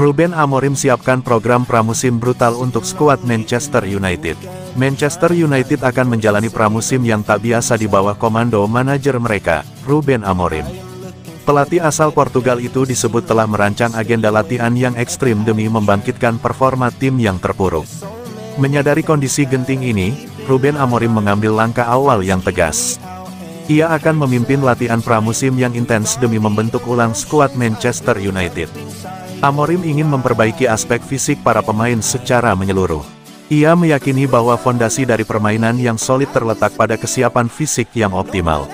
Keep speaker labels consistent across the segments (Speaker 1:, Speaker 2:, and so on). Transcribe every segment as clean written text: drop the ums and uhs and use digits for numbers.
Speaker 1: Ruben Amorim siapkan program pramusim brutal untuk skuad Manchester United. Manchester United akan menjalani pramusim yang tak biasa di bawah komando manajer mereka, Ruben Amorim. Pelatih asal Portugal itu disebut telah merancang agenda latihan yang ekstrim demi membangkitkan performa tim yang terpuruk. Menyadari kondisi genting ini, Ruben Amorim mengambil langkah awal yang tegas. Ia akan memimpin latihan pramusim yang intens demi membentuk ulang skuad Manchester United. Amorim ingin memperbaiki aspek fisik para pemain secara menyeluruh. Ia meyakini bahwa fondasi dari permainan yang solid terletak pada kesiapan fisik yang optimal.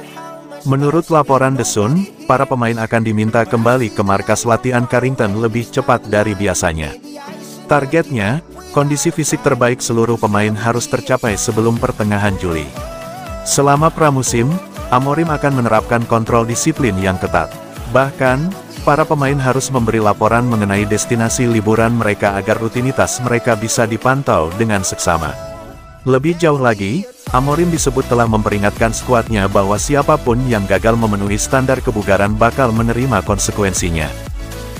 Speaker 1: Menurut laporan The Sun, para pemain akan diminta kembali ke markas latihan Carrington lebih cepat dari biasanya. Targetnya, kondisi fisik terbaik seluruh pemain harus tercapai sebelum pertengahan Juli. Selama pramusim, Amorim akan menerapkan kontrol disiplin yang ketat. Bahkan, para pemain harus memberi laporan mengenai destinasi liburan mereka agar rutinitas mereka bisa dipantau dengan seksama. Lebih jauh lagi, Amorim disebut telah memperingatkan skuadnya bahwa siapapun yang gagal memenuhi standar kebugaran bakal menerima konsekuensinya.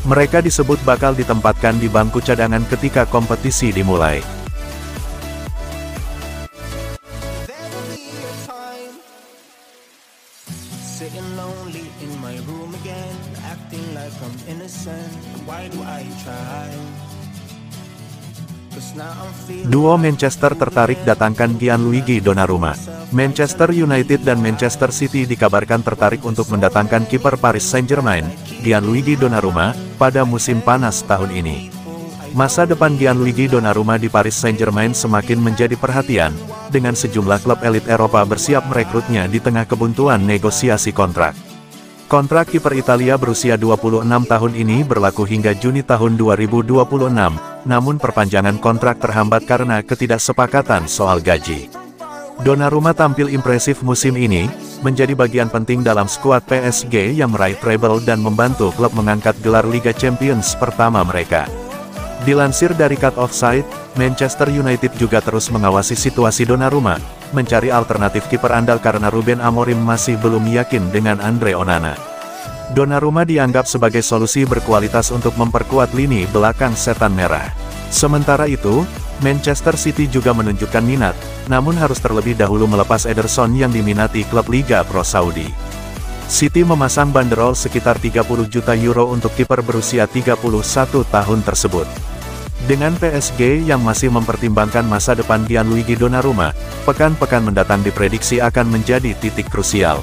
Speaker 1: Mereka disebut bakal ditempatkan di bangku cadangan ketika kompetisi dimulai. Duo Manchester tertarik datangkan Gianluigi Donnarumma. Manchester United dan Manchester City dikabarkan tertarik untuk mendatangkan kiper Paris Saint-Germain, Gianluigi Donnarumma, pada musim panas tahun ini. Masa depan Gianluigi Donnarumma di Paris Saint-Germain semakin menjadi perhatian, dengan sejumlah klub elit Eropa bersiap merekrutnya di tengah kebuntuan negosiasi kontrak. Kontrak kiper Italia berusia 26 tahun ini berlaku hingga Juni tahun 2026, namun perpanjangan kontrak terhambat karena ketidaksepakatan soal gaji. Donnarumma tampil impresif musim ini, menjadi bagian penting dalam skuad PSG yang meraih treble dan membantu klub mengangkat gelar Liga Champions pertama mereka. Dilansir dari Cut Offside, Manchester United juga terus mengawasi situasi Donnarumma, mencari alternatif kiper andal karena Ruben Amorim masih belum yakin dengan Andre Onana. Donnarumma dianggap sebagai solusi berkualitas untuk memperkuat lini belakang setan merah. Sementara itu, Manchester City juga menunjukkan minat, namun harus terlebih dahulu melepas Ederson yang diminati klub Liga Pro Saudi. City memasang banderol sekitar 30 juta euro untuk kiper berusia 31 tahun tersebut. Dengan PSG yang masih mempertimbangkan masa depan Gianluigi Donnarumma, pekan-pekan mendatang diprediksi akan menjadi titik krusial.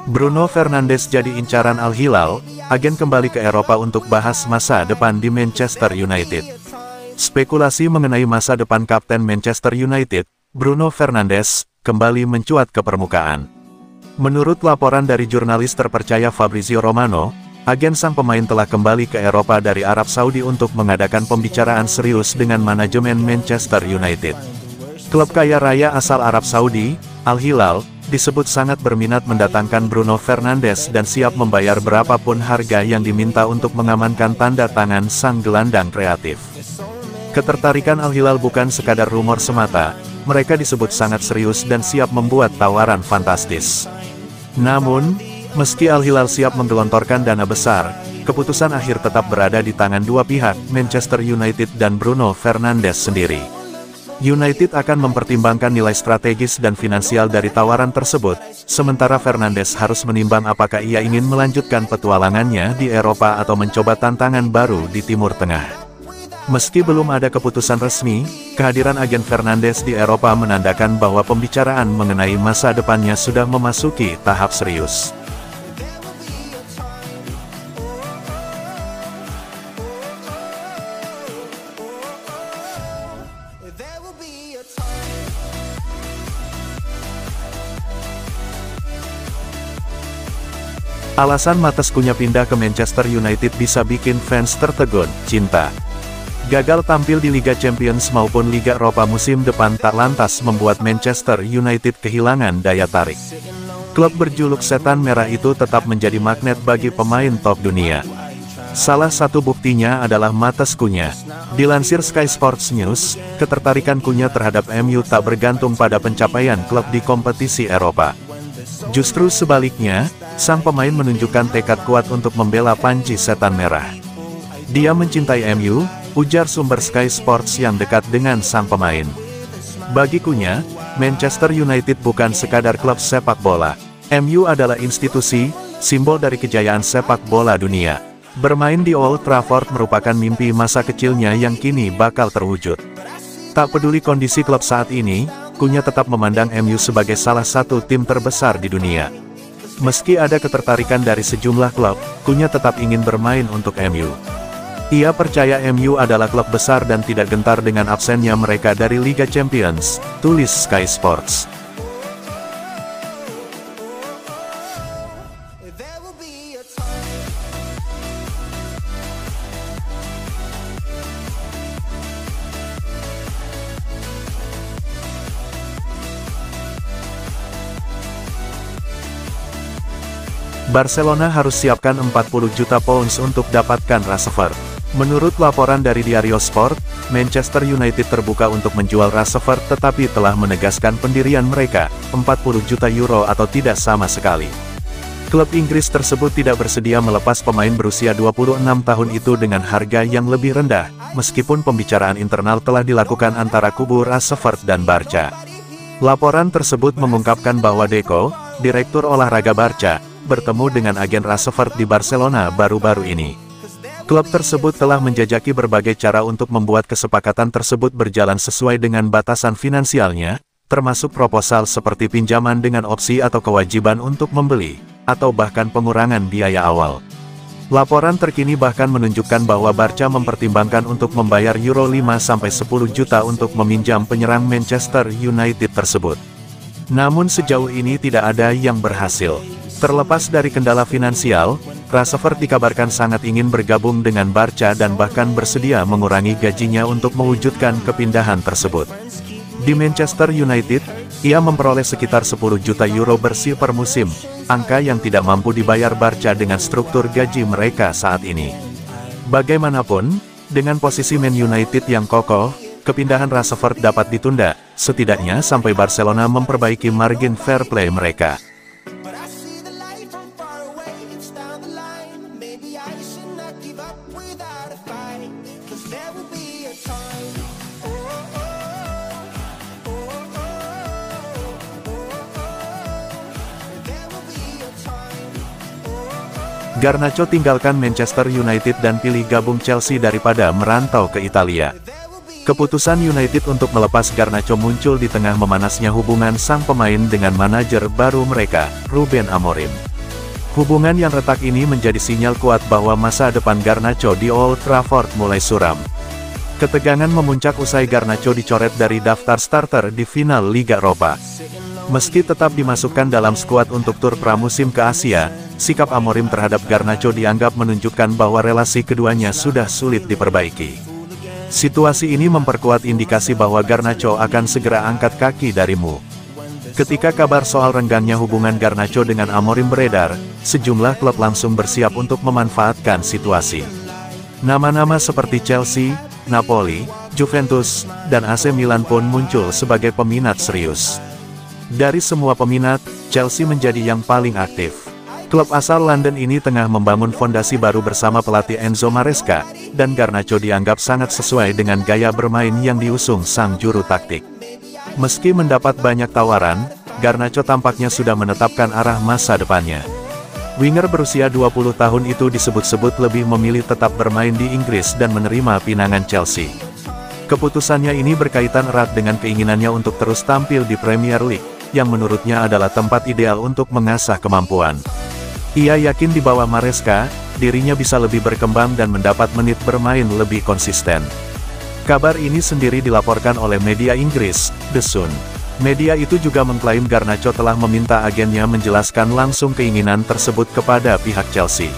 Speaker 1: Bruno Fernandes jadi incaran Al Hilal, agen kembali ke Eropa untuk bahas masa depan di Manchester United. Spekulasi mengenai masa depan kapten Manchester United, Bruno Fernandes, kembali mencuat ke permukaan. Menurut laporan dari jurnalis terpercaya Fabrizio Romano, agen sang pemain telah kembali ke Eropa dari Arab Saudi untuk mengadakan pembicaraan serius dengan manajemen Manchester United. Klub kaya raya asal Arab Saudi, Al Hilal, disebut sangat berminat mendatangkan Bruno Fernandes dan siap membayar berapapun harga yang diminta untuk mengamankan tanda tangan sang gelandang kreatif. Ketertarikan Al Hilal bukan sekadar rumor semata, mereka disebut sangat serius dan siap membuat tawaran fantastis. Namun, meski Al Hilal siap menggelontorkan dana besar, keputusan akhir tetap berada di tangan dua pihak, Manchester United dan Bruno Fernandes sendiri. United akan mempertimbangkan nilai strategis dan finansial dari tawaran tersebut, sementara Fernandes harus menimbang apakah ia ingin melanjutkan petualangannya di Eropa atau mencoba tantangan baru di Timur Tengah. Meski belum ada keputusan resmi, kehadiran agen Fernandes di Eropa menandakan bahwa pembicaraan mengenai masa depannya sudah memasuki tahap serius. Alasan Matheus Cunha pindah ke Manchester United bisa bikin fans tertegun, cinta. Gagal tampil di Liga Champions maupun Liga Eropa musim depan tak lantas membuat Manchester United kehilangan daya tarik. Klub berjuluk Setan Merah itu tetap menjadi magnet bagi pemain top dunia. Salah satu buktinya adalah Matheus Cunha. Dilansir Sky Sports News, ketertarikan Cunha terhadap MU tak bergantung pada pencapaian klub di kompetisi Eropa. Justru sebaliknya, sang pemain menunjukkan tekad kuat untuk membela Panji Setan Merah. Dia mencintai MU, ujar sumber Sky Sports yang dekat dengan sang pemain. Bagi Cunha, Manchester United bukan sekadar klub sepak bola. MU adalah institusi, simbol dari kejayaan sepak bola dunia. Bermain di Old Trafford merupakan mimpi masa kecilnya yang kini bakal terwujud. Tak peduli kondisi klub saat ini, Cunha tetap memandang MU sebagai salah satu tim terbesar di dunia. Meski ada ketertarikan dari sejumlah klub, Cunha tetap ingin bermain untuk MU. Ia percaya MU adalah klub besar dan tidak gentar dengan absennya mereka dari Liga Champions, tulis Sky Sports. Barcelona harus siapkan 40 juta pounds untuk dapatkan Rashford. Menurut laporan dari Diario Sport, Manchester United terbuka untuk menjual Rashford tetapi telah menegaskan pendirian mereka, 40 juta euro atau tidak sama sekali. Klub Inggris tersebut tidak bersedia melepas pemain berusia 26 tahun itu dengan harga yang lebih rendah, meskipun pembicaraan internal telah dilakukan antara kubu Rashford dan Barca. Laporan tersebut mengungkapkan bahwa Deco, direktur olahraga Barca, bertemu dengan agen Rashford di Barcelona baru-baru ini. Klub tersebut telah menjajaki berbagai cara untuk membuat kesepakatan tersebut berjalan sesuai dengan batasan finansialnya, termasuk proposal seperti pinjaman dengan opsi atau kewajiban untuk membeli, atau bahkan pengurangan biaya awal. Laporan terkini bahkan menunjukkan bahwa Barca mempertimbangkan untuk membayar euro 5-10 juta untuk meminjam penyerang Manchester United tersebut. Namun sejauh ini tidak ada yang berhasil. Terlepas dari kendala finansial, Rashford dikabarkan sangat ingin bergabung dengan Barca dan bahkan bersedia mengurangi gajinya untuk mewujudkan kepindahan tersebut. Di Manchester United, ia memperoleh sekitar 10 juta euro bersih per musim, angka yang tidak mampu dibayar Barca dengan struktur gaji mereka saat ini. Bagaimanapun, dengan posisi Man United yang kokoh, kepindahan Rashford dapat ditunda, setidaknya sampai Barcelona memperbaiki margin fair play mereka. Garnacho tinggalkan Manchester United dan pilih gabung Chelsea daripada merantau ke Italia. Keputusan United untuk melepas Garnacho muncul di tengah memanasnya hubungan sang pemain dengan manajer baru mereka, Ruben Amorim. Hubungan yang retak ini menjadi sinyal kuat bahwa masa depan Garnacho di Old Trafford mulai suram. Ketegangan memuncak usai Garnacho dicoret dari daftar starter di final Liga Eropa. Meski tetap dimasukkan dalam skuad untuk tur pramusim ke Asia, sikap Amorim terhadap Garnacho dianggap menunjukkan bahwa relasi keduanya sudah sulit diperbaiki. Situasi ini memperkuat indikasi bahwa Garnacho akan segera angkat kaki dari MU. Ketika kabar soal renggangnya hubungan Garnacho dengan Amorim beredar, sejumlah klub langsung bersiap untuk memanfaatkan situasi. Nama-nama seperti Chelsea, Napoli, Juventus, dan AC Milan pun muncul sebagai peminat serius. Dari semua peminat, Chelsea menjadi yang paling aktif. Klub asal London ini tengah membangun fondasi baru bersama pelatih Enzo Maresca, dan Garnacho dianggap sangat sesuai dengan gaya bermain yang diusung sang juru taktik. Meski mendapat banyak tawaran, Garnacho tampaknya sudah menetapkan arah masa depannya. Winger berusia 20 tahun itu disebut-sebut lebih memilih tetap bermain di Inggris dan menerima pinangan Chelsea. Keputusannya ini berkaitan erat dengan keinginannya untuk terus tampil di Premier League, yang menurutnya adalah tempat ideal untuk mengasah kemampuan. Ia yakin di bawah Maresca, dirinya bisa lebih berkembang dan mendapat menit bermain lebih konsisten. Kabar ini sendiri dilaporkan oleh media Inggris, The Sun. Media itu juga mengklaim Garnacho telah meminta agennya menjelaskan langsung keinginan tersebut kepada pihak Chelsea.